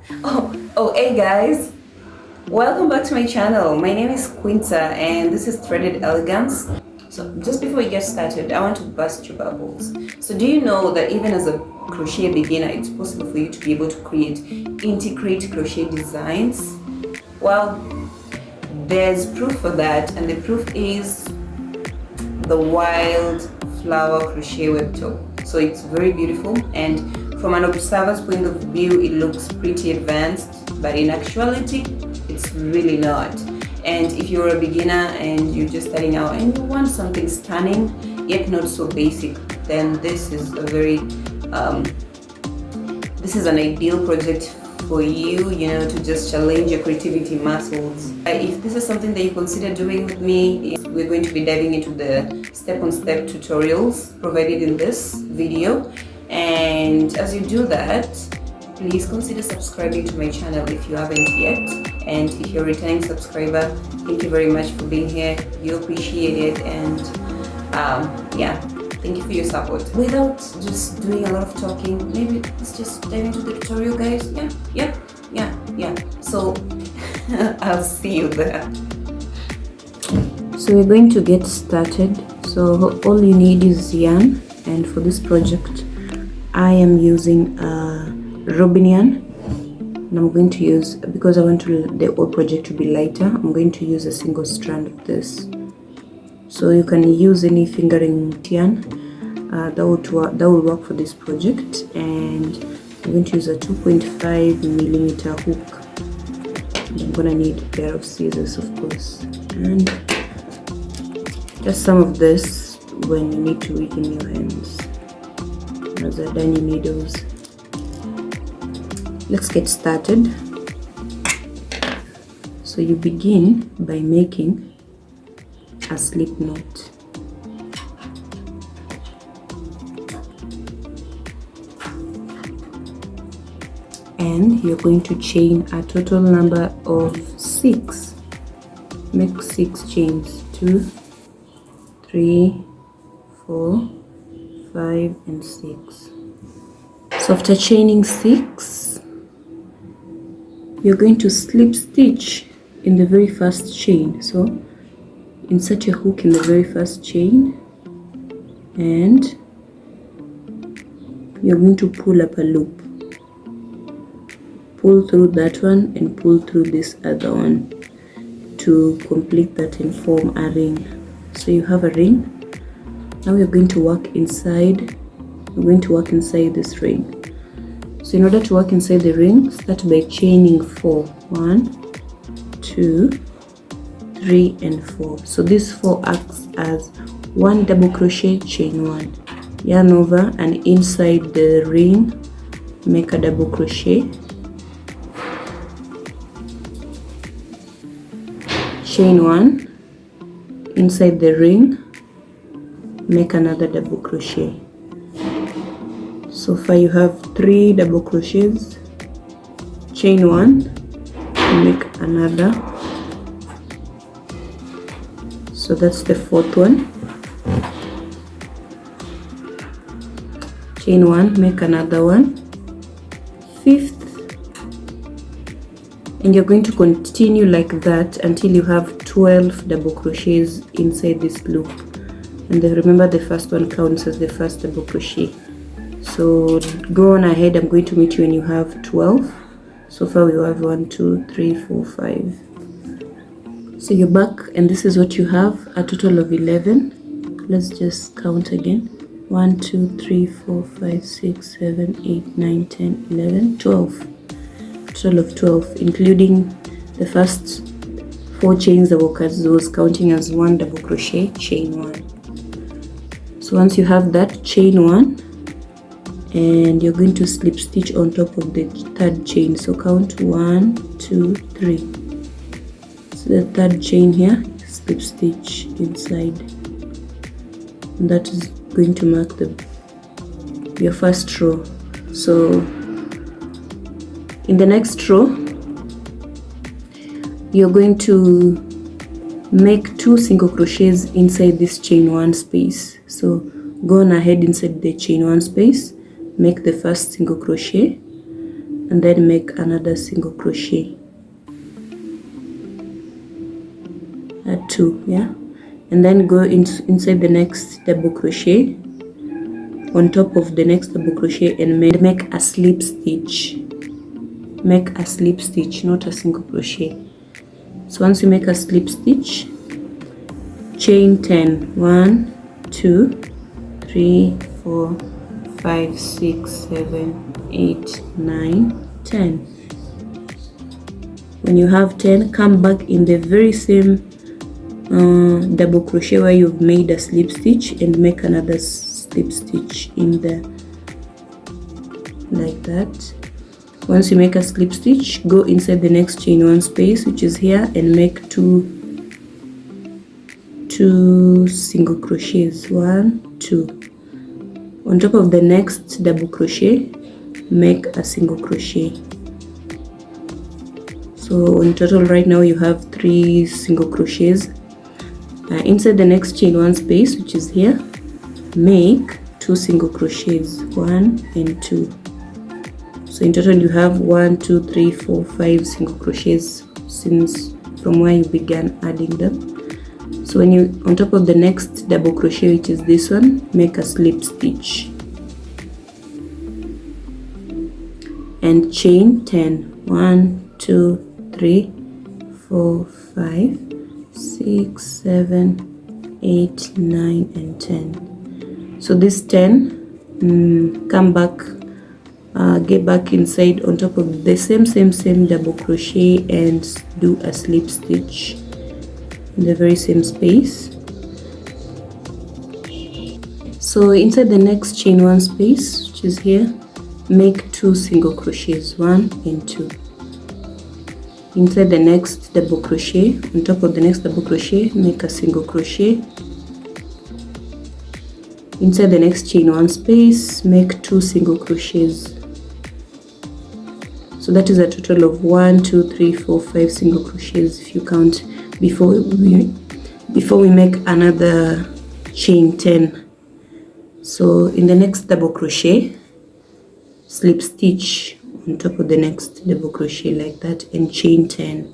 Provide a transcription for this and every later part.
Hey guys, welcome back to my channel. My name is Quinta and this is Threaded Elegance. So just before we get started, I want to burst your bubbles. So do you know that even as a crochet beginner, it's possible for you to be able to integrate crochet designs? Well, there's proof for that, and the proof is the wild flower crochet web top. So it's very beautiful, and from an observer's point of view, it looks pretty advanced, but in actuality, it's really not. And if you're a beginner and you're just starting out and you want something stunning yet not so basic, then this is an ideal project for you, to just challenge your creativity muscles. If this is something that you consider doing with me, we're going to be diving into the step-on-step tutorials provided in this video. And as you do that, please consider subscribing to my channel if you haven't yet. And if you're a returning subscriber, thank you very much for being here. You appreciate it, and thank you for your support. Without just doing a lot of talking, maybe let's just dive into the tutorial, guys. Yeah. So I'll see you there. So we're going to get started. So all you need is yarn, and for this project I am using robin yarn, and I'm going to use, because I want the whole project to be lighter, I'm going to use a single strand of this. So you can use any fingering yarn that will work for this project. And I'm going to use a 2.5 millimeter hook. And I'm gonna need a pair of scissors, of course, and just some of this when you need to weaken your hands. As are done your needles. Let's get started. So you begin by making a slip knot. And you're going to chain a total number of 6. Make 6 chains. 2, 3, 4, 5 and 6. So after chaining 6, you're going to slip stitch in the very first chain. So insert your hook in the very first chain, and you're going to pull up a loop. Pull through that one and pull through this other one to complete that and form a ring. So you have a ring. Now we're going to work inside. We're going to work inside this ring. So in order to work inside the ring, start by chaining 4. 1, 2, 3 and 4. So this 4 acts as 1 double crochet, chain 1, yarn over, and inside the ring make a double crochet, chain 1, inside the ring make another double crochet. So far you have 3 double crochets, chain 1 and make another. So that's the 4th one. Chain 1, make another one. 5th, and you're going to continue like that until you have 12 double crochets inside this loop. And then remember, the first one counts as the first double crochet. So go on ahead. I'm going to meet you when you have 12. So far we have 1, 2, 3, 4, 5. So you're back, and this is what you have, a total of 11. Let's just count again. 1, 2, 3, 4, 5, 6, 7, 8, 9, 10, 11, 12. Total of 12, including the first 4 chains that was counting as 1 double crochet, chain 1. So once you have that, chain 1, and you're going to slip stitch on top of the 3rd chain. So count 1, 2, 3. So the 3rd chain here, slip stitch inside, and that is going to mark your first row. So in the next row, you're going to make 2 single crochets inside this chain 1 space. So go on ahead inside the chain 1 space, make the first single crochet, and then make another single crochet, add 2, yeah, and then go inside the next double crochet on top of the next double crochet and make a slip stitch. Make a slip stitch, not a single crochet. So once you make a slip stitch, chain 10, 1 2 3 4 5 6 7 8 9 10. When you have 10, come back in the very same double crochet where you've made a slip stitch and make another slip stitch in there, like that. Once you make a slip stitch, go inside the next chain 1 space, which is here, and make two single crochets, 1 2. On top of the next double crochet, make a single crochet. So in total right now you have 3 single crochets. Inside the next chain 1 space, which is here, make 2 single crochets, 1 and 2. So in total you have 1 2 3 4 5 single crochets since from where you began adding them. So when you on top of the next double crochet, which is this one, make a slip stitch and chain 10, 1 2 3 4 5 6 7 8 9 and 10. So this 10, come back, get back inside on top of the same double crochet and do a slip stitch in the very same space. So inside the next chain 1 space, which is here, make 2 single crochets, 1 and 2. Inside the next double crochet, on top of the next double crochet, make a single crochet. Inside the next chain 1 space, make 2 single crochets. So that is a total of 1 2 3 4 5 single crochets if you count before we make another chain 10. So in the next double crochet, slip stitch on top of the next double crochet like that and chain 10,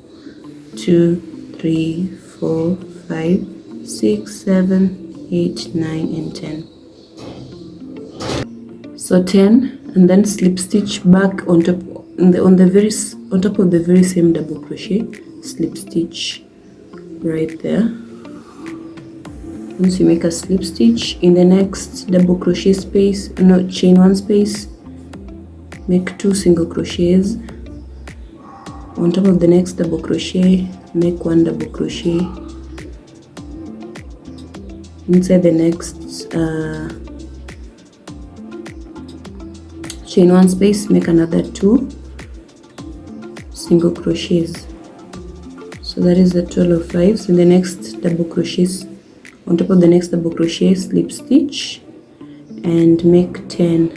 2 3 4 5 6 7 8 9 and 10. So 10, and then slip stitch back on top on top of the very same double crochet, slip stitch right there. Once you make a slip stitch in the next double crochet space, no, chain 1 space, make 2 single crochets. On top of the next double crochet, make 1 double crochet. Inside the next chain 1 space, make another 2 single crochets. So that is a total of 5. So in the next double crochets, on top of the next double crochet, slip stitch and make 10,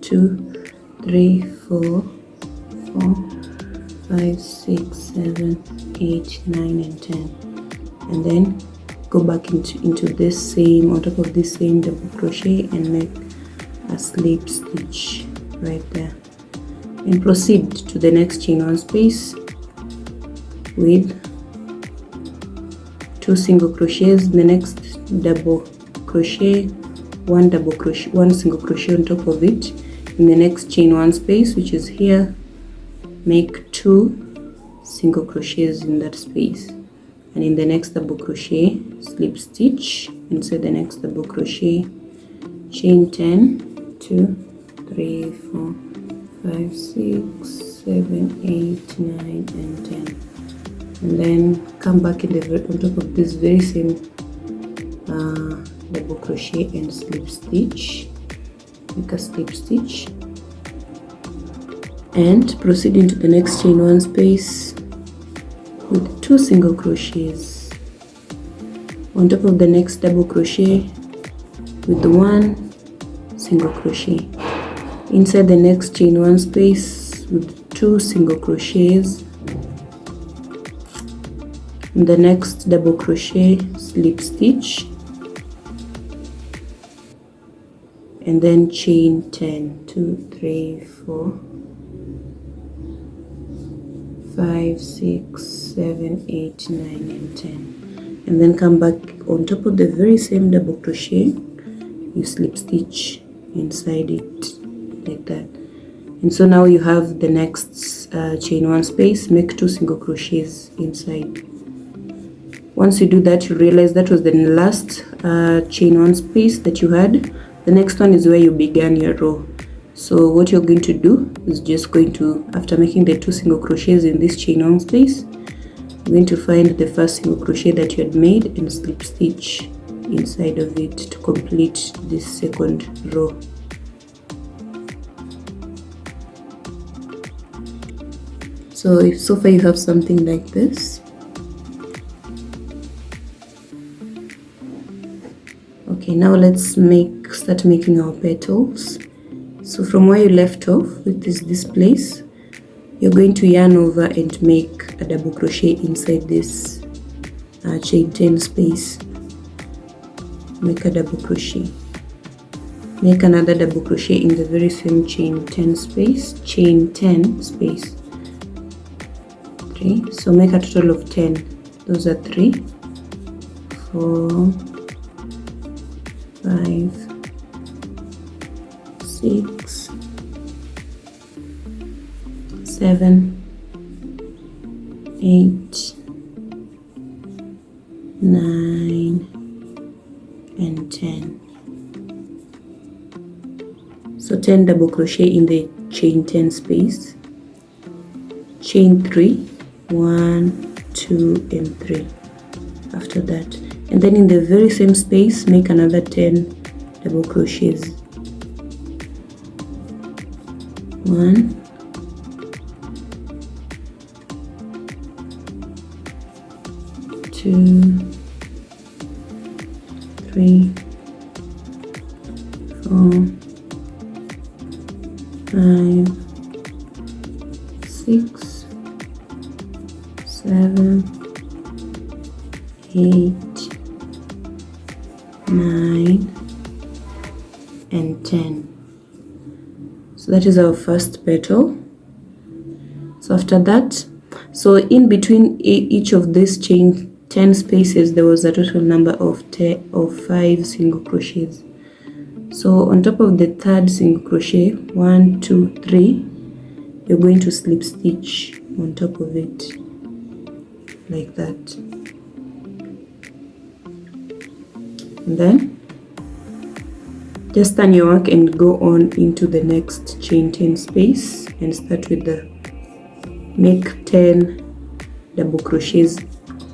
2 3 4 5 6 7 8 9 and 10, and then go back into this same, on top of this same double crochet and make a slip stitch right there, and proceed to the next chain 1 space with 2 single crochets. The next double crochet, 1 double crochet, 1 single crochet on top of it. In the next chain 1 space, which is here, make 2 single crochets in that space, and in the next double crochet, slip stitch inside the next double crochet, chain 10, 2 3 4 5 6 7 8 9 and 10, and then come back in on top of this very same double crochet and slip stitch, make a slip stitch and proceed into the next chain 1 space with 2 single crochets on top of the next double crochet with 1 single crochet. Inside the next chain 1 space with 2 single crochets. In the next double crochet, slip stitch and then chain 10, 2 3 4 5, 6, 7, 8, 9, and 10. And then come back on top of the very same double crochet, you slip stitch inside it like that. And so now you have the next chain 1 space, make 2 single crochets inside. Once you do that, you realize that was the last chain 1 space that you had. The next one is where you began your row. So what you're going to do is just going to, after making the 2 single crochets in this chain 1 space, you're going to find the first single crochet that you had made and slip stitch inside of it to complete this second row. So if so far you have something like this. Okay, now let's start making our petals. So from where you left off, which is this place, you're going to yarn over and make a double crochet inside this chain 10 space. Make a double crochet. Make another double crochet in the very same chain 10 space. Okay, so make a total of 10. Those are 3, 4, 5, 6, 7, 8, 9, and 10. So 10 double crochet in the chain 10 space, chain 3, 1, 2, and 3 after that, and then in the very same space make another 10 double crochets. 1, 2, 3, 4, 5, 6, 7, 8, 9, and 10. So that is our first petal. So after that, so in between each of these chain 10 spaces, there was a total number of 5 single crochets. So on top of the third single crochet, 1, 2, 3, you're going to slip stitch on top of it like that, and then just turn your work and go on into the next chain 10 space and start with the make 10 double crochets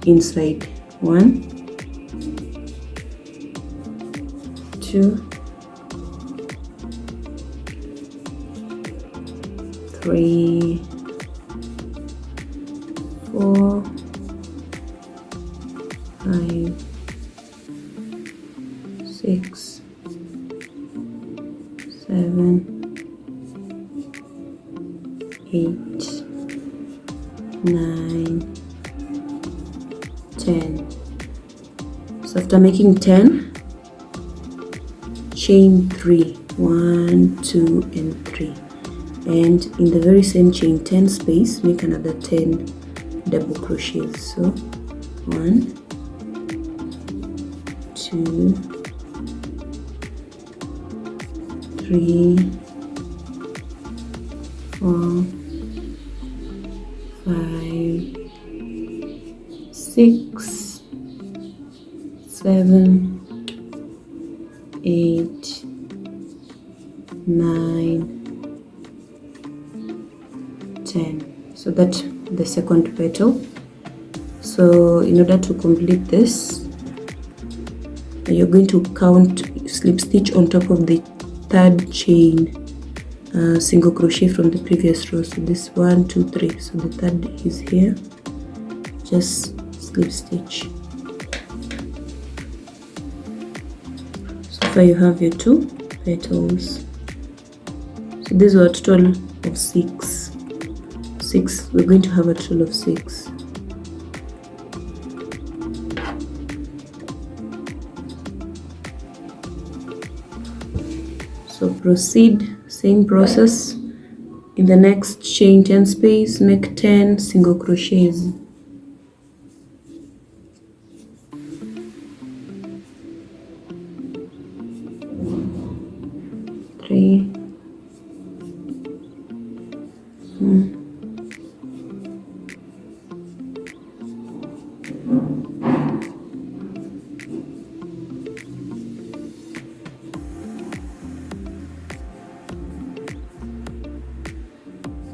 inside. 1, 2, 3, 4, 5, 6, 7, 8, 9, 10. So after making 10, chain 3, 1, 2, and 3, and in the very same chain 10 space make another 10 double crochets. So 1, 2, 3, 4, 5, 6, 7, 8, 9, 10. So that's the second petal. So in order to complete this, you're going to count slip stitch on top of the third chain single crochet from the previous row. So this 1, 2, 3. So the third is here. Just slip stitch. So far you have your 2 petals. So these were a total of 6. We're going to have a total of 6. So proceed, same process, In the next chain 10 space, make 10 single crochets. Three,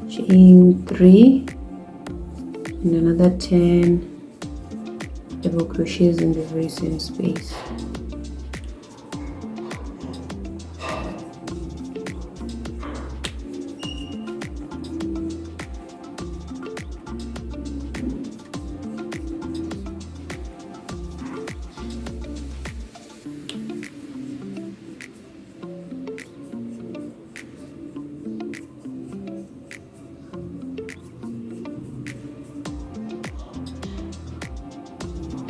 chain 3 and another 10 double crochets in the very same space.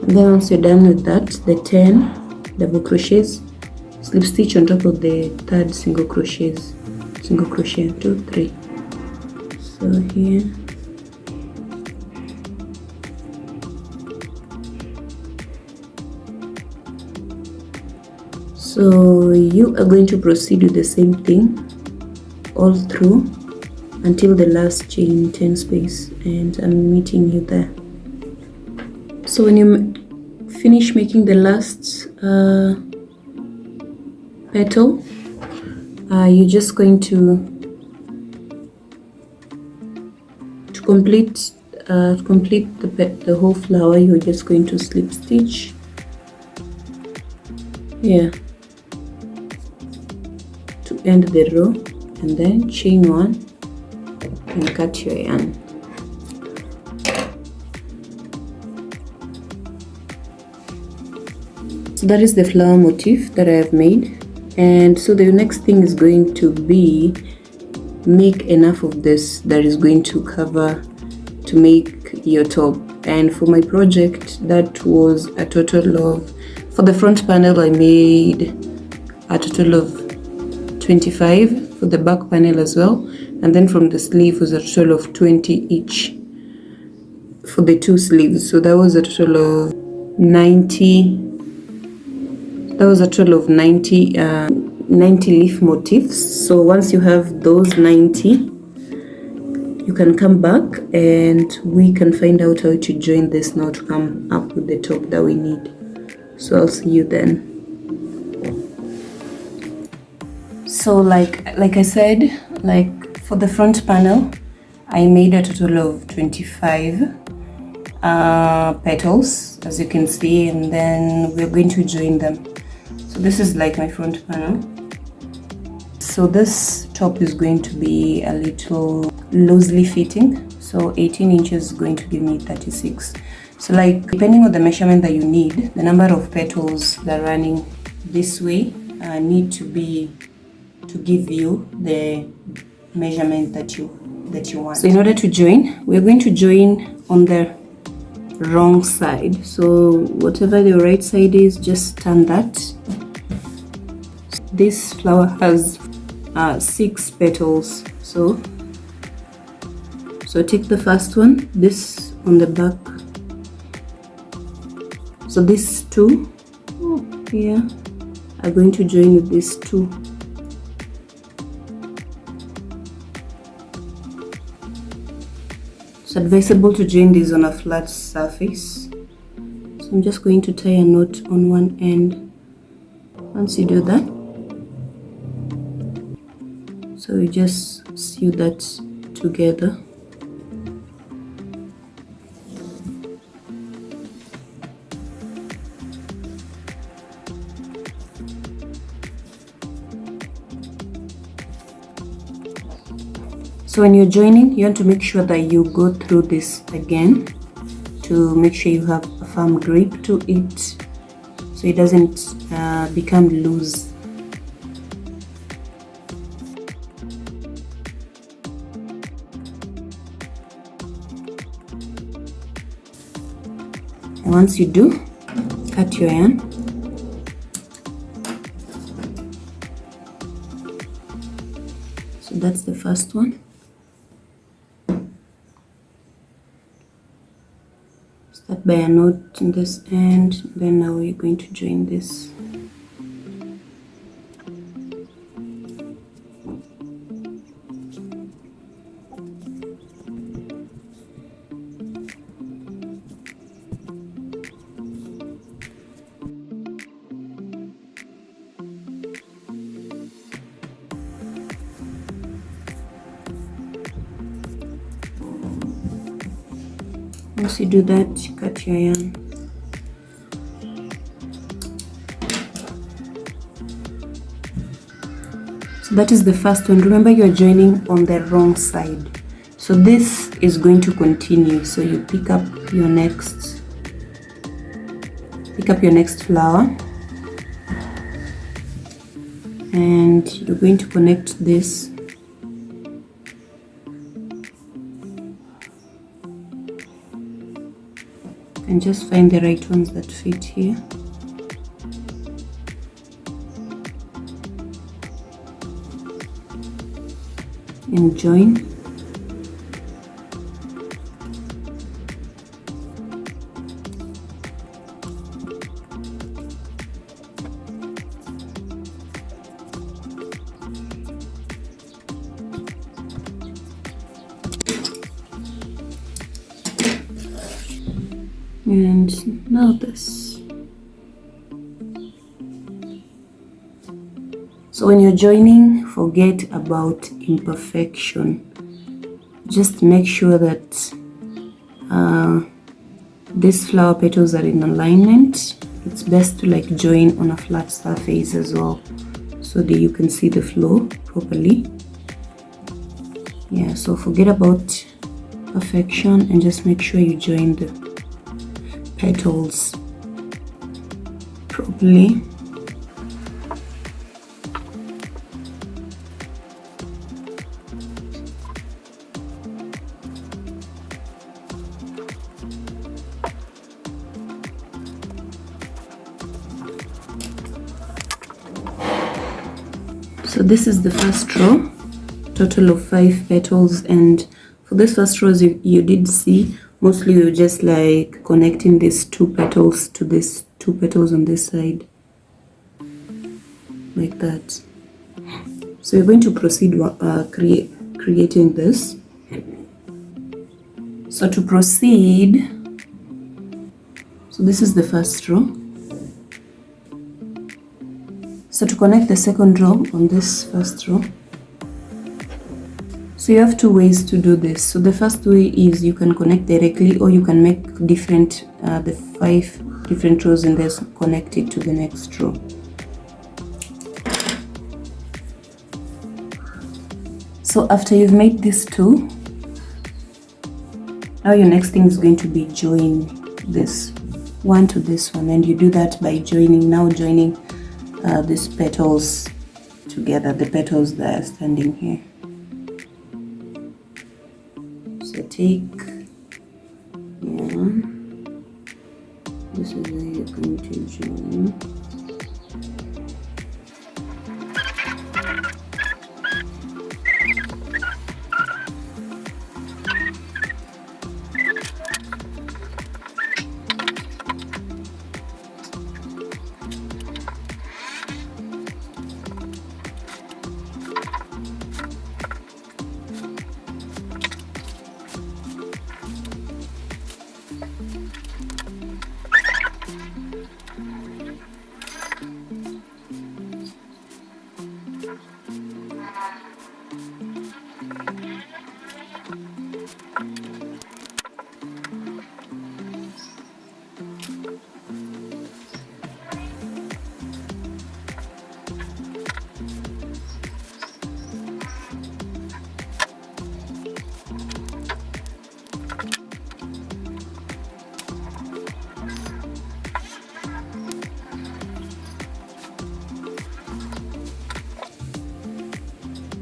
And then once you're done with that, the 10 double crochets, slip stitch on top of the third single crochet, 2, 3. So here, so you are going to proceed with the same thing all through until the last chain 10 space, and I'm meeting you there. So when you finish making the last petal, you're just going to complete the whole flower. You're just going to slip stitch here to end the row, and then chain 1 and cut your yarn. So that is the flower motif that I have made, and so the next thing is going to be make enough of this that is going to cover to make your top. And for my project, that was a total of, for the front panel I made a total of 25, for the back panel as well, and then from the sleeve was a total of 20 each for the 2 sleeves. So that was a total of 90. That was a total of 90 leaf motifs. So once you have those 90, you can come back and we can find out how to join this now to come up with the top that we need. So I'll see you then. So like I said, like for the front panel, I made a total of 25 petals, as you can see, and then we're going to join them. So this is like my front panel. So this top is going to be a little loosely fitting, so 18 inches is going to give me 36. So like depending on the measurement that you need, the number of petals that are running this way need to be to give you the measurement that you want. So in order to join, we're going to join on the wrong side. So whatever the right side is, just turn that. This flower has 6 petals, so take the first one, this on the back. So these 2 here are going to join with these 2. It's advisable to join these on a flat surface. So I'm just going to tie a knot on one end. Once you do that, so we just sew that together. So when you're joining, you want to make sure that you go through this again to make sure you have a firm grip to it, so it doesn't become loose. And once you do, cut your yarn. So that's the first one. Start by a knot in this end, then now you're going to join this. Once you do that, cut your yarn. So that is the first one. Remember, you're joining on the wrong side, so this is going to continue. So you pick up your next flower, and you're going to connect this. And just find the right ones that fit here. And join. And now this. So when you're joining, forget about imperfection. Just make sure that these flower petals are in alignment. It's best to like join on a flat surface as well, so that you can see the flow properly. Yeah, so forget about perfection and just make sure you join the petals properly. So this is the first row, total of 5 petals, and for this first row, you did see mostly we're just like connecting these 2 petals to these 2 petals on this side, like that. So you're going to proceed creating this. So to proceed, so this is the first row. So to connect the second row on this first row, so you have 2 ways to do this. So the first way is you can connect directly, or you can make different the 5 different rows and then connect it to the next row. So after you've made these 2, now your next thing is going to be join this one to this one, and you do that by joining these petals together, the petals that are standing here. So take this is where you're going to join.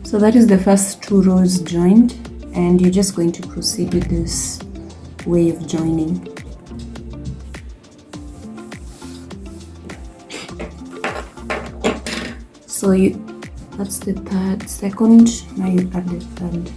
So that is the first 2 rows joined, and you're just going to proceed with this way of joining. So that's the second, now you add the third.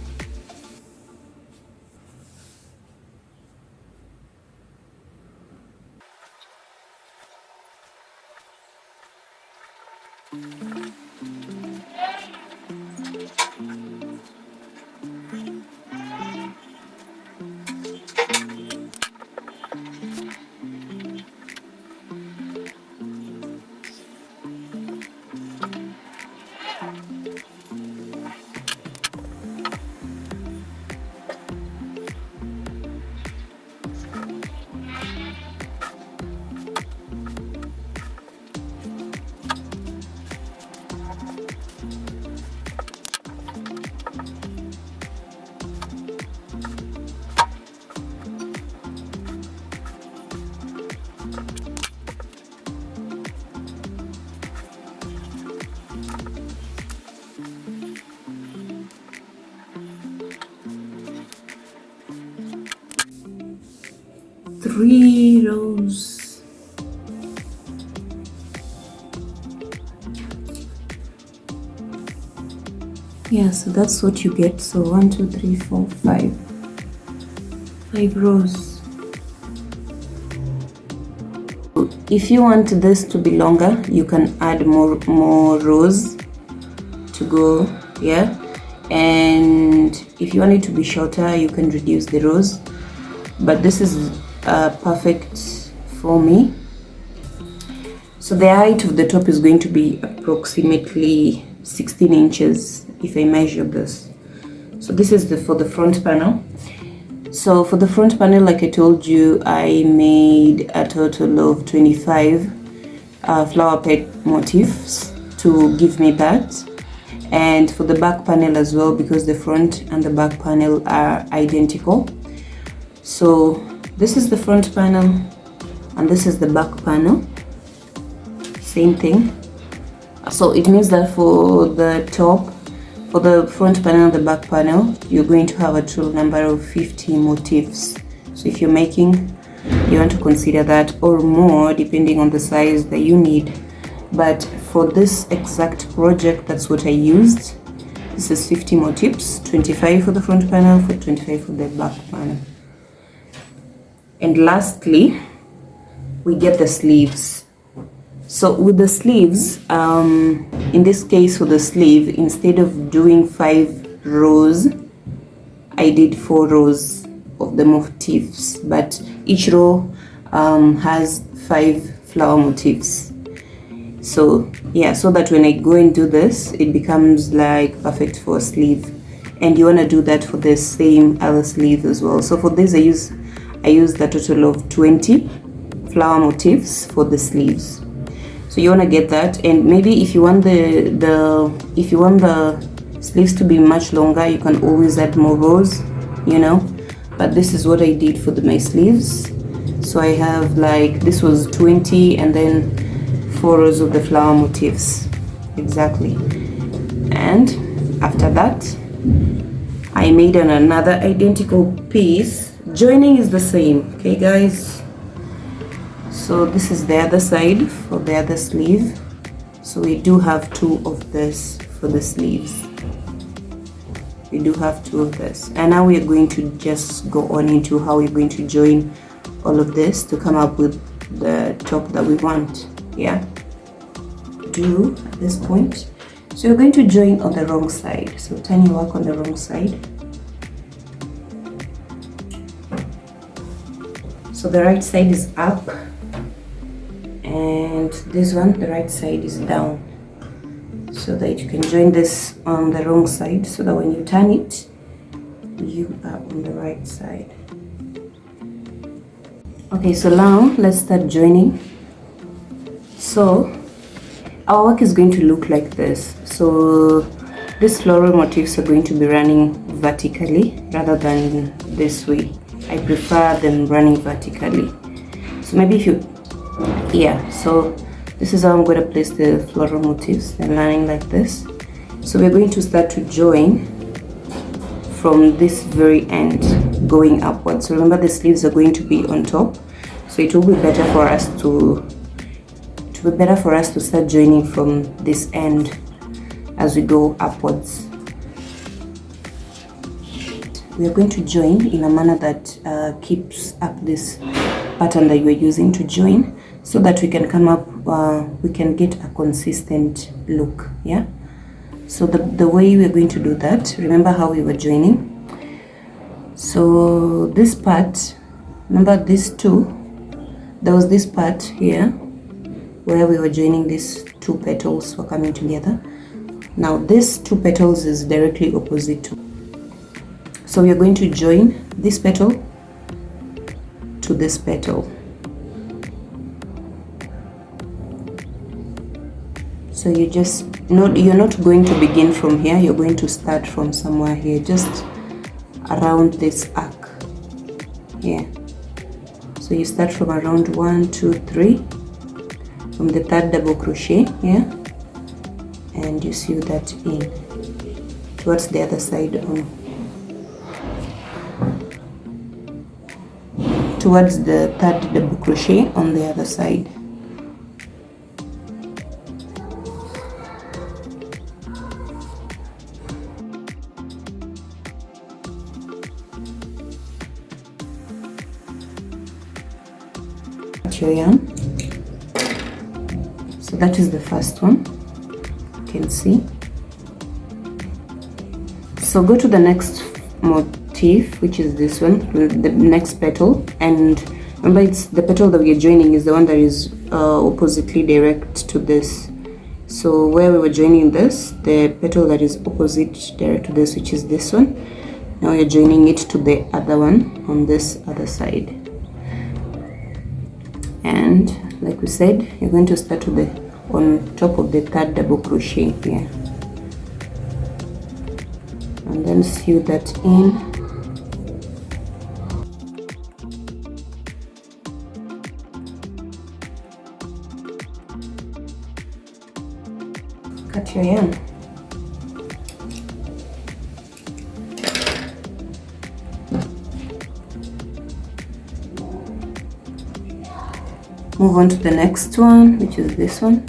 Three rows. Yeah, so that's what you get. So 1, 2, 3, 4, 5. 5 rows. If you want this to be longer, you can add more rows to go, yeah. And if you want it to be shorter, you can reduce the rows. But this is perfect for me. So the height of the top is going to be approximately 16 inches if I measure this. So this is for the front panel. So for the front panel, like I told you, I made a total of 25 flower pet motifs to give me that. And for the back panel as well, because the front and the back panel are identical. So this is the front panel and this is the back panel. Same thing. So it means that for the top, for the front panel and the back panel, you're going to have a total number of 50 motifs. So if you're making, you want to consider that, or more depending on the size that you need. But for this exact project, that's what I used. This is 50 motifs, 25 for the front panel, 25 for the back panel. And lastly, we get the sleeves. So with the sleeves, in this case for the sleeve, instead of doing 5 rows, I did 4 rows of the motifs, but each row has 5 flower motifs. So yeah, so that when I go and do this, it becomes like perfect for a sleeve. And you want to do that for the same other sleeve as well. So for this, I used a total of 20 flower motifs for the sleeves. So you want to get that, and maybe if you want the sleeves to be much longer, you can always add more rows, you know. But this is what I did for my sleeves. So I have, like, this was 20 and then 4 rows of the flower motifs, exactly. And after that, I made another identical piece. Joining is the same, okay guys? So this is the other side for the other sleeve. So we do have 2 of this for the sleeves. We do have 2 of this. And now we are going to just go on into how we're going to join all of this to come up with the top that we want. Yeah. Do at this point. So you're going to join on the wrong side. So turn your work on the wrong side. So the right side is up. And this one, the right side is down, so that you can join this on the wrong side, so that when you turn it, you are on the right side. Okay, so now let's start joining. So our work is going to look like this. So these floral motifs are going to be running vertically rather than this way. I prefer them running vertically. So maybe if you, yeah, so this is how I'm going to place the floral motifs. They're running like this. So we're going to start to join from this very end going upwards. So remember, the sleeves are going to be on top, so it will be better for us to start joining from this end as we go upwards. We are going to join in a manner that keeps up this pattern that you are using to join. so that we can come up, we can get a consistent look. Yeah, so the way we're going to do that, remember how we were joining. So this part, remember these two, there was this part here where we were joining these two petals were coming together. Now this two petals is directly opposite to, so we are going to join this petal to this petal. So you just you're not going to begin from here, you're going to start from somewhere here, just around this arc here. So you start from around 1 2 3 from the third double crochet here, and you sew that in towards the other side, towards the third double crochet on the other side. Your yarn. So that is the first one, you can see. So go to the next motif, which is this one, the next petal, and remember it's the petal that we are joining is the one that is oppositely direct to this. So where we were joining this, the petal that is opposite direct to this, which is this one, now you're joining it to the other one on this other side. And like we said, you're going to start to the on top of the third double crochet here, and then sew that in. Cut your yarn. Move on to the next one, which is this one.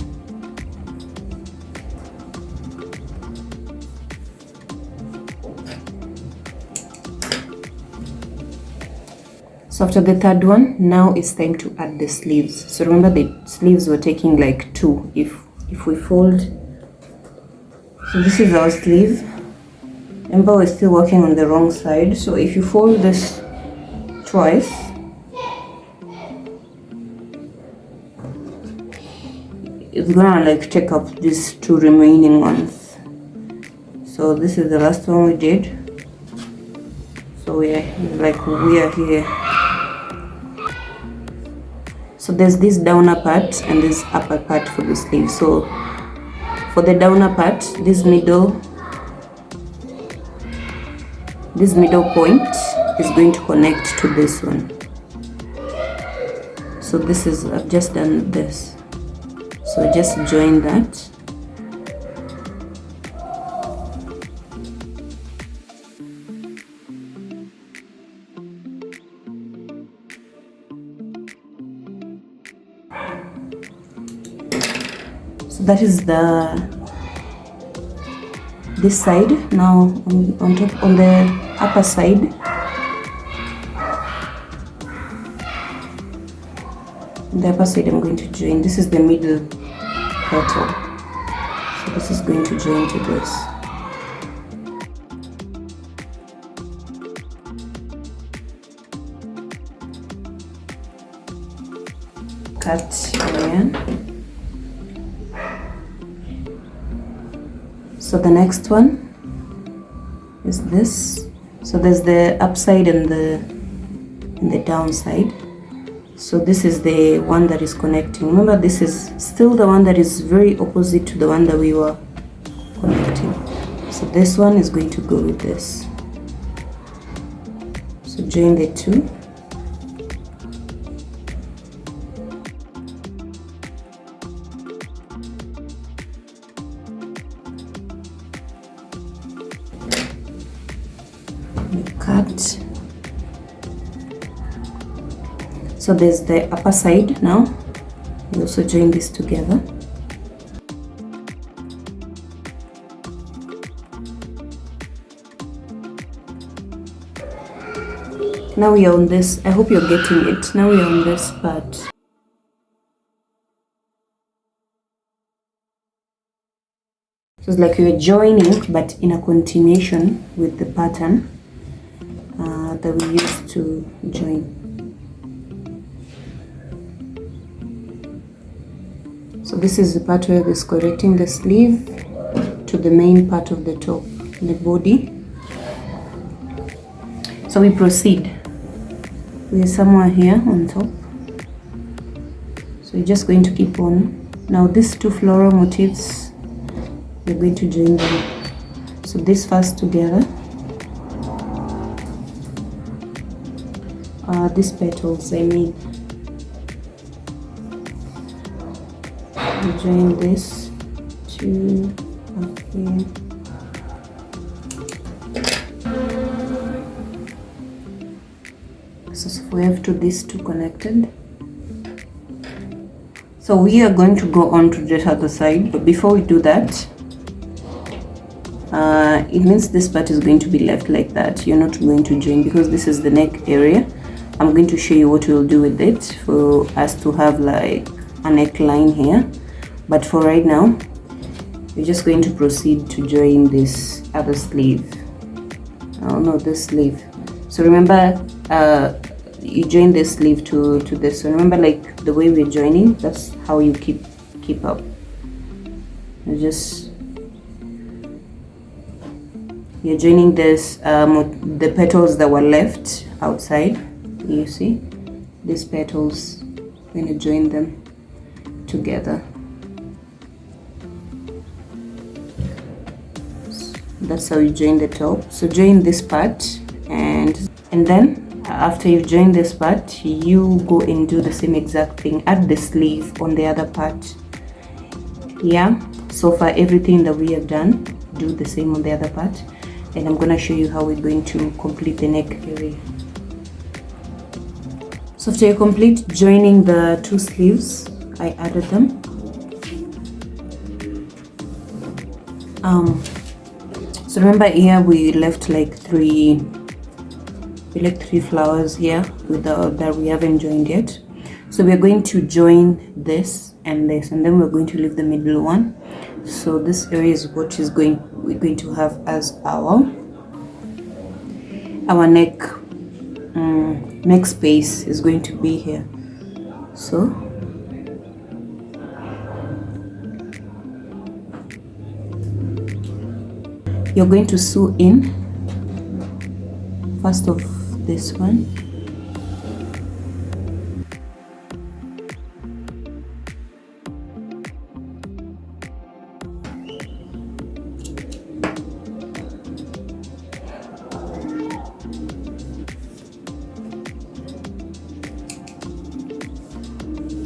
So after the third one, now it's time to add the sleeves. So remember the sleeves were taking like 2. If we fold, so this is our sleeve. Remember we're still working on the wrong side. So if you fold this twice, it's gonna like take up these 2 remaining ones. So this is the last one we did. So we are here. So there's this downer part and this upper part for the sleeve. So for the downer part, this middle point is going to connect to this one. So this is, I've just done this. So just join that. So that is this side. Now on top, on the upper side, on the upper side I'm going to join. This is the middle petal, so this is going to join to this. Cut yarn. So the next one is this. So there's the upside and the downside. So this is the one that is connecting. Remember, this is still the one that is very opposite to the one that we were connecting. So this one is going to go with this. So join the 2. Cut. So there's the upper side now. You also join this together. Now we are on this. I hope you're getting it. Now we are on this part. So it's like you're joining, but in a continuation with the pattern that we used to join. So this is the part where it's connecting the sleeve to the main part of the top, the body. So we proceed. We're somewhere here on top. So we're just going to keep on. Now these two floral motifs, we're going to join them. So this first together. These petals, I mean. We join this to up here. So we have these two connected. So we are going to go on to the other side, but before we do that, it means this part is going to be left like that. You're not going to join because this is the neck area. I'm going to show you what we'll do with it for us to have like a neckline here. But for right now, we're just going to proceed to join this other sleeve. Oh no, this sleeve. So remember, you join this sleeve to this. So remember, like the way we're joining, that's how you keep up. You're joining this the petals that were left outside. You see these petals, we're going to join them together. That's how you join the top. So join this part, and then after you've joined this part, you go and do the same exact thing at the sleeve on the other part. Yeah, so for everything that we have done, do the same on the other part, and I'm gonna show you how we're going to complete the neck area. So after you complete joining the two sleeves, I added them. So remember here we left like three flowers here with that we haven't joined yet. So we're going to join this and this, and then we're going to leave the middle one. So this area is what we're going to have as our neck space is going to be here. So you're going to sew in first of this one.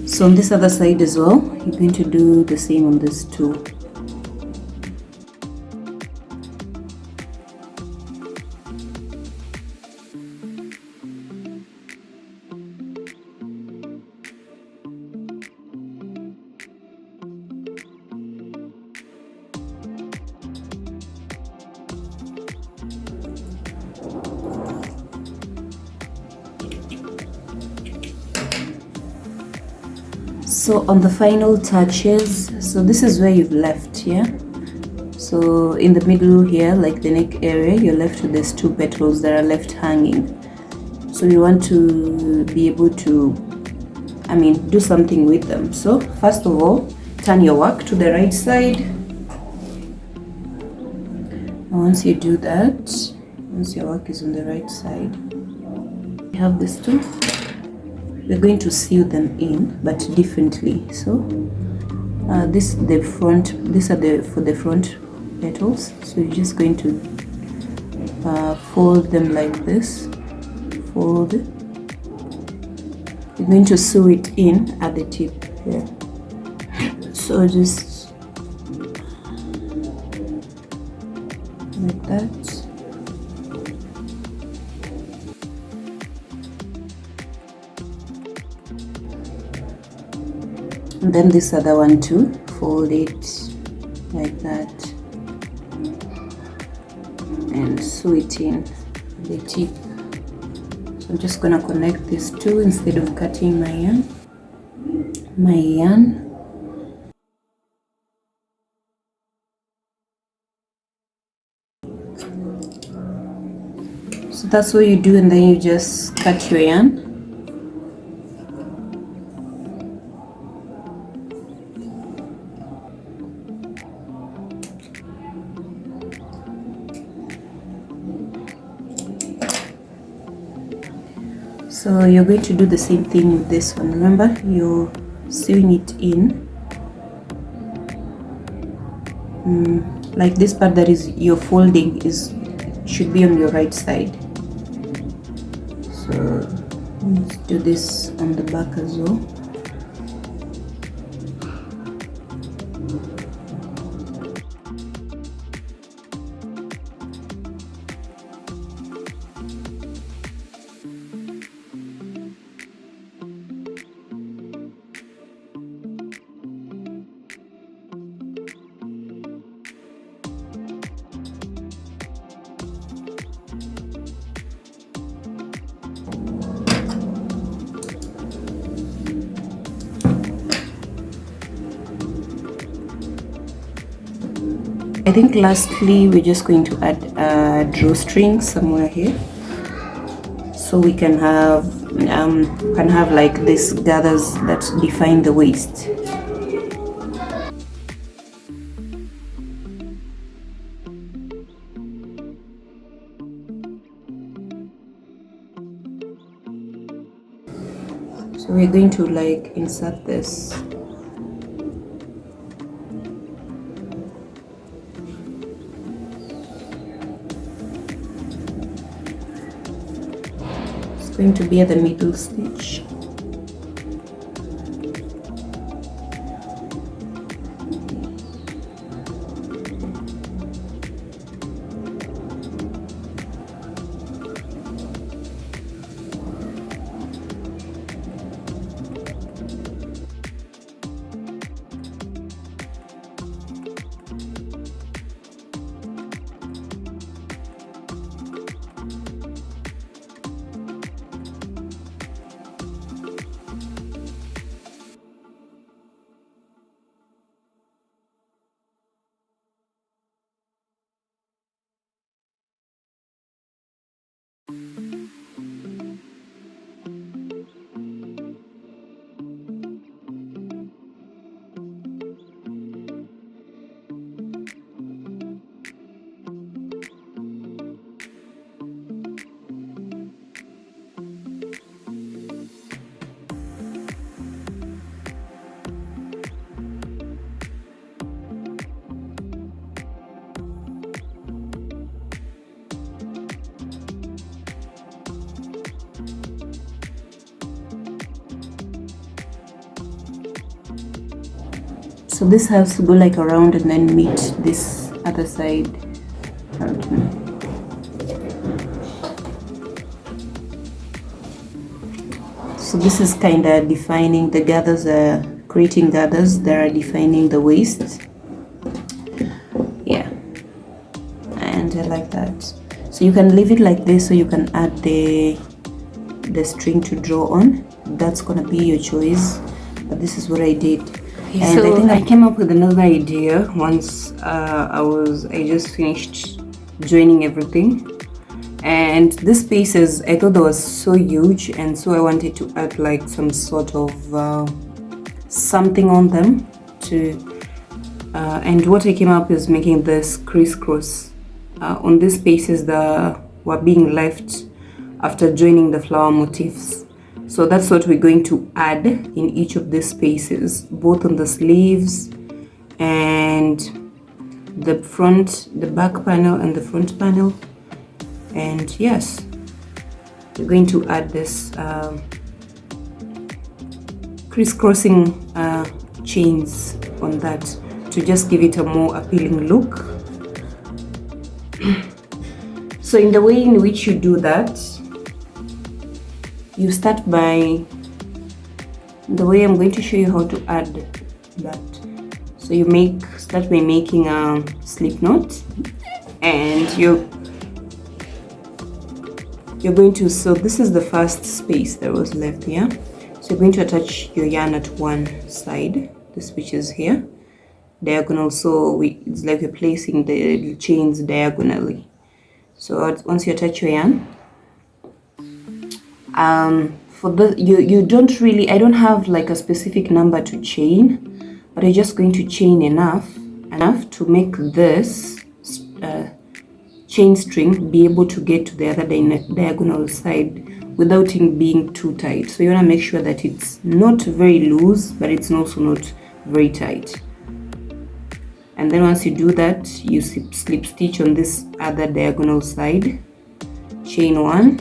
So on this other side as well, you're going to do the same on this too. So on the final touches, so this is where you've left here. So in the middle here, like the neck area, you're left with these two petals that are left hanging. So you want to be able to, do something with them. So first of all, turn your work to the right side. And once you do that, once your work is on the right side, you have these two. We're going to sew them in, but differently. So these are for the front petals. So you're just going to fold them like this. Fold. You're going to sew it in at the tip here. So just like that. And then this other one too, fold it like that and sew it in the tip. So I'm just gonna connect these two instead of cutting my yarn. So that's what you do, and then you just cut your yarn. So you're going to do the same thing with this one. Remember, you're sewing it in. Like this part that is your folding should be on your right side. So let's do this on the back as well. I think lastly we're just going to add a drawstring somewhere here, so we can have like these gathers that define the waist. So we're going to like insert this. Going to be at the middle stitch. So this has to go like around and then meet this other side. So this is kind of defining the gathers, creating gathers that are defining the waist. Yeah, and I like that. So you can leave it like this, so you can add the string to draw on. That's gonna be your choice, but this is what I did. And so I think I came up with another idea once I just finished joining everything, and this pieces I thought that was so huge, and so I wanted to add like some sort of something on them to and what I came up is making this crisscross on these pieces that were being left after joining the flower motifs. So that's what we're going to add in each of these spaces, both on the sleeves and the front, the back panel and the front panel. And yes, we're going to add this crisscrossing chains on that to just give it a more appealing look. So in the way in which you do that, you start by the way I'm going to show you how to add that. So you start by making a slip knot, and you're going to, so this is the first space that was left here. So you're going to attach your yarn at one side, this which is here, diagonal. So it's like you're placing the chains diagonally. So once you attach your yarn, For the you don't really, I don't have like a specific number to chain, but I'm just going to chain enough to make this chain string be able to get to the other diagonal side without it being too tight. So you want to make sure that it's not very loose, but it's also not very tight. And then once you do that, you slip stitch on this other diagonal side, chain 1,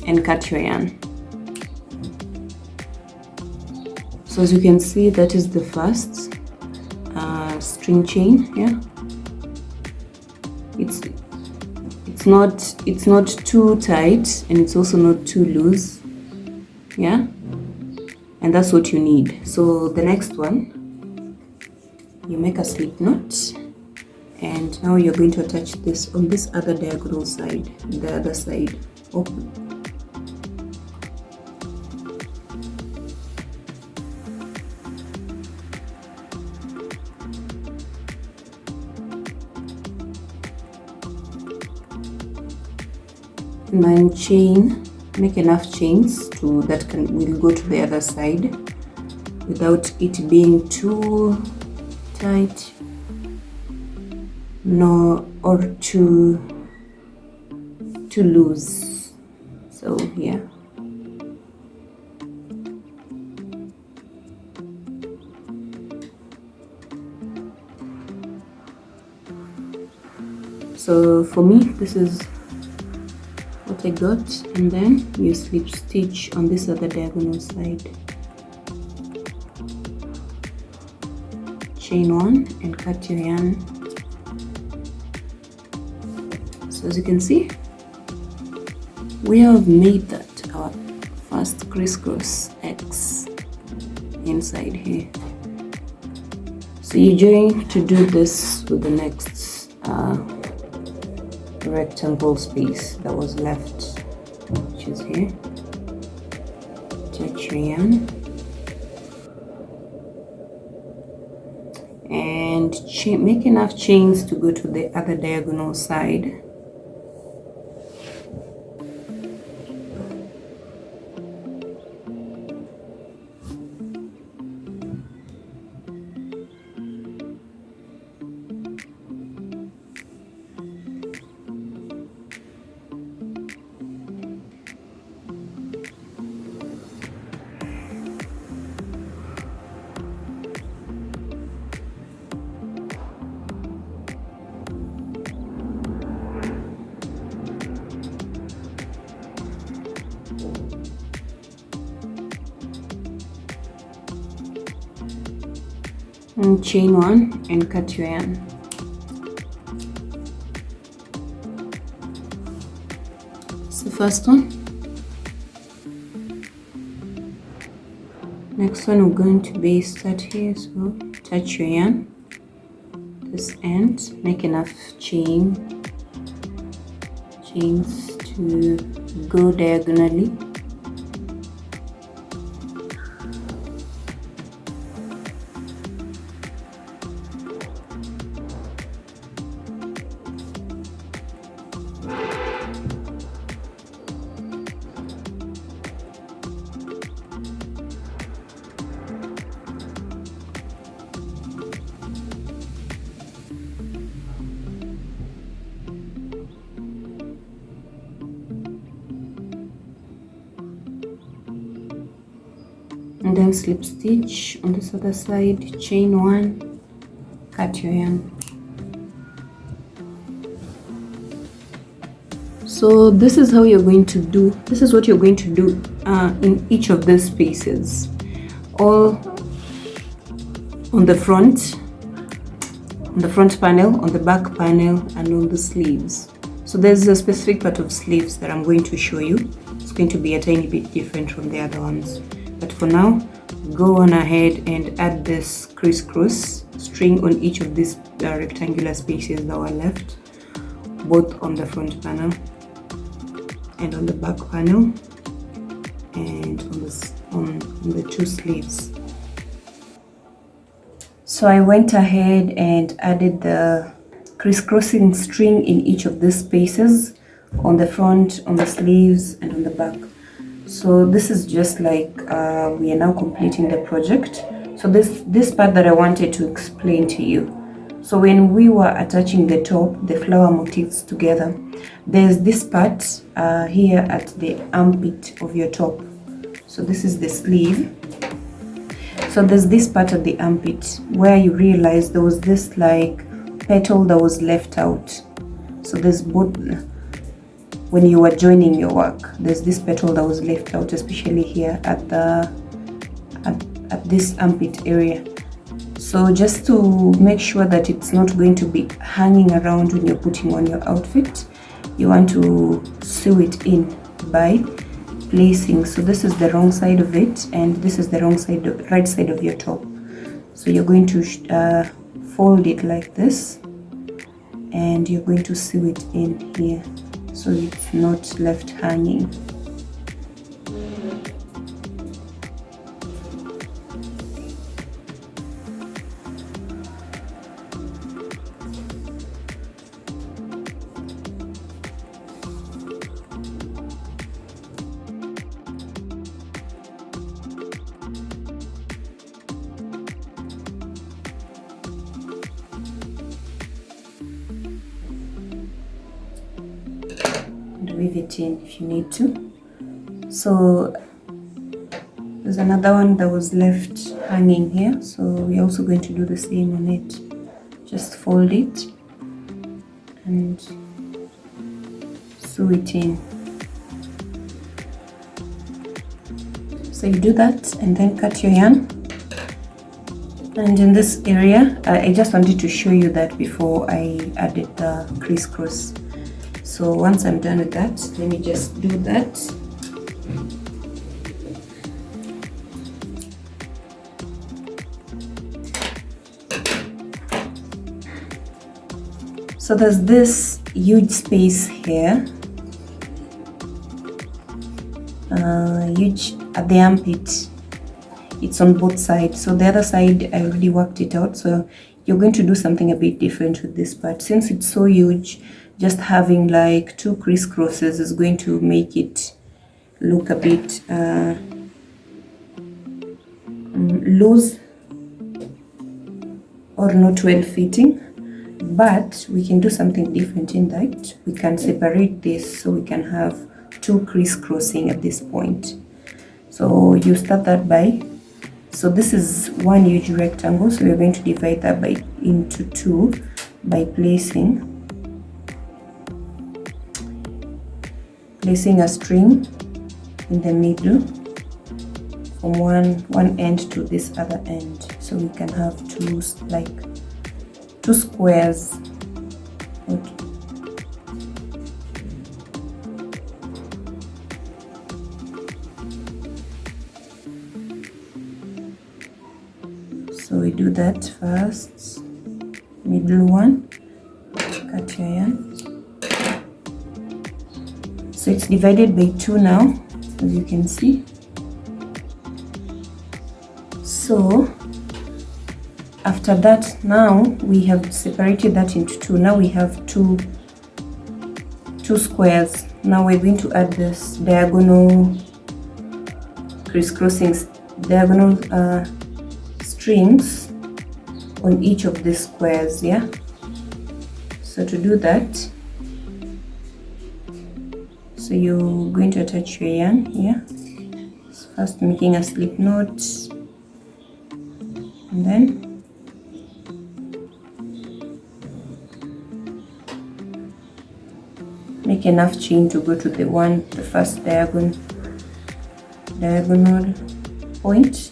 and cut your yarn. So as you can see, that is the first string chain. Yeah, it's not too tight and it's also not too loose. Yeah, and that's what you need. So the next one, you make a slip knot, and now you're going to attach this on this other diagonal side, the other side open. And then chain, make enough chains to that will go to the other side without it being too tight or too loose. So yeah, so for me this is what I got, and then you slip stitch on this other diagonal side, chain 1 and cut your yarn. So as you can see, we have made that our first crisscross X inside here. So you're going to do this with the next rectangle space that was left, which is here. Touch your yarn and make enough chains to go to the other diagonal side. And chain 1 and cut your yarn. It's the first one. Next one we're going to be start here, so touch your yarn this end, make enough chains to go diagonally. And then slip stitch on this other side, chain 1, cut your yarn. So this is how you're going to do, this is what you're going to do in each of these spaces, all on the front panel, on the back panel, and on the sleeves. So there's a specific part of sleeves that I'm going to show you. It's going to be a tiny bit different from the other ones. But for now, go on ahead and add this crisscross string on each of these rectangular spaces that were left, both on the front panel and on the back panel and on the two sleeves. So I went ahead and added the crisscrossing string in each of these spaces on the front, on the sleeves, and on the back. So this is just like we are now completing the project. So this part that I wanted to explain to you. So when we were attaching the top, the flower motifs together, there's this part here at the armpit of your top. So this is the sleeve. So there's this part at the armpit where you realize there was this like petal that was left out. So there's both, when you were joining your work, there's this petal that was left out, especially here at the at this armpit area. So just to make sure that it's not going to be hanging around when you're putting on your outfit, you want to sew it in by placing. So this is the wrong side of it, and this is the right side of your top. So you're going to fold it like this, and you're going to sew it in here so it's not left hanging. Weave it in if you need to. So there's another one that was left hanging here, so we're also going to do the same on it. Just fold it and sew it in. So you do that and then cut your yarn. And in this area, I just wanted to show you that before I added the crisscross. So once I'm done with that, let me just do that. So there's this huge space here, huge at the armpit. It's on both sides. So the other side, I already worked it out. So you're going to do something a bit different with this part. Since it's so huge, just having like 2 crisscrosses is going to make it look a bit loose or not well fitting. But we can do something different in that we can separate this so we can have 2 crisscrossing at this point. So you start that by, so this is one huge rectangle, so we're going to divide that into 2 by placing a string in the middle from one end to this other end, so we can have 2 squares. Okay. So we do that first, middle one, cut your yarn. So it's divided by 2 now, as you can see. So after that, now we have separated that into 2. Now we have two squares. Now we're going to add this diagonal crisscrossing, diagonal strings on each of these squares. Yeah. So to do that, so you're going to attach your yarn here. First making a slip knot, and then make enough chain to go to the first diagonal point.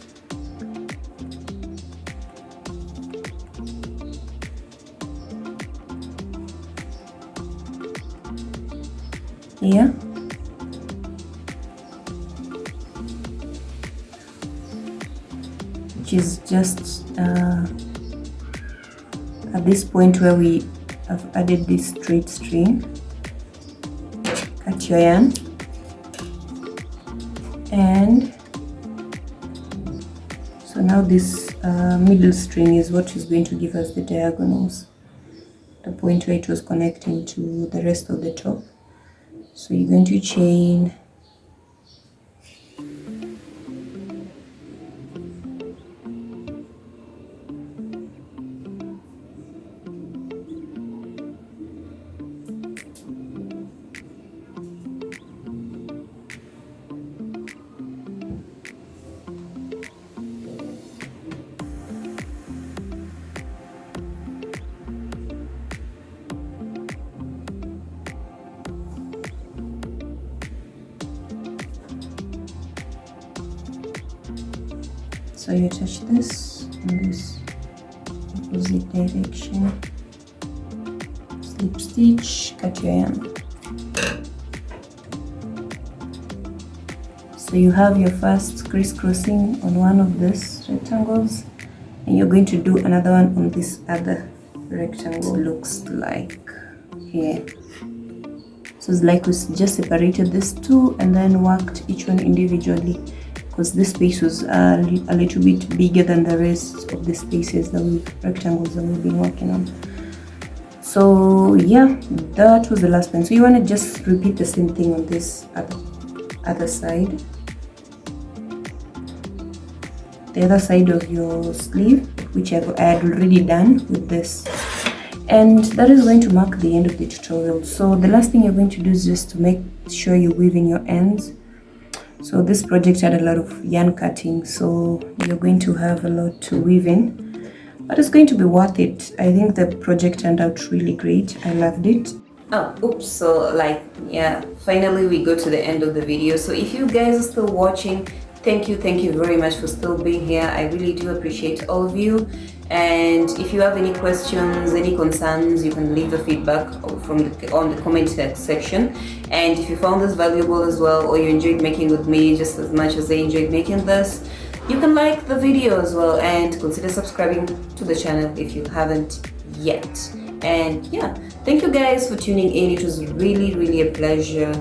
Here. Which is just at this point where we have added this straight string. Cut your yarn, and so now this middle string is what is going to give us the diagonals, the point where it was connecting to the rest of the top. So you're going to chain, so you touch this in this opposite direction, slip stitch, cut your yarn. So you have your first crisscrossing on one of these rectangles, and you're going to do another one on this other rectangle. Looks like here. So it's like we just separated these two and then worked each one individually, because this space was a little bit bigger than the rest of the spaces rectangles that we've been working on. So yeah, that was the last one. So you want to just repeat the same thing on this other side, the other side of your sleeve, which I had already done with this. And that is going to mark the end of the tutorial. So the last thing you're going to do is just to make sure you weave in your ends. So this project had a lot of yarn cutting, so you're going to have a lot to weave in, but it's going to be worth it. I think the project turned out really great. I loved it. Oh, oops. So yeah, finally we go to the end of the video. So if you guys are still watching, thank you very much for still being here. I really do appreciate all of you. And if you have any questions, any concerns, you can leave the feedback on the comment section. And if you found this valuable as well, or you enjoyed making with me just as much as I enjoyed making this, you can like the video as well and consider subscribing to the channel if you haven't yet. And yeah, thank you guys for tuning in. It was really a pleasure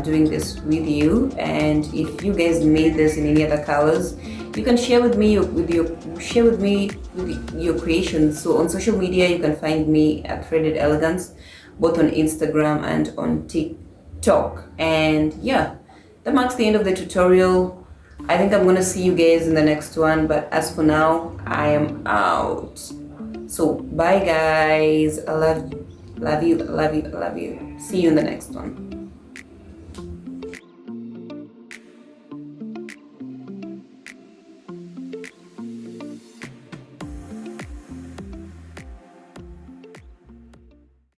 doing this with you. And if you guys made this in any other colors, you can share with me your creations. So on social media you can find me at Threaded Elegance, both on Instagram and on TikTok. And yeah, that marks the end of the tutorial. I think I'm gonna see you guys in the next one, but as for now, I am out. So bye guys. I love you. See you in the next one.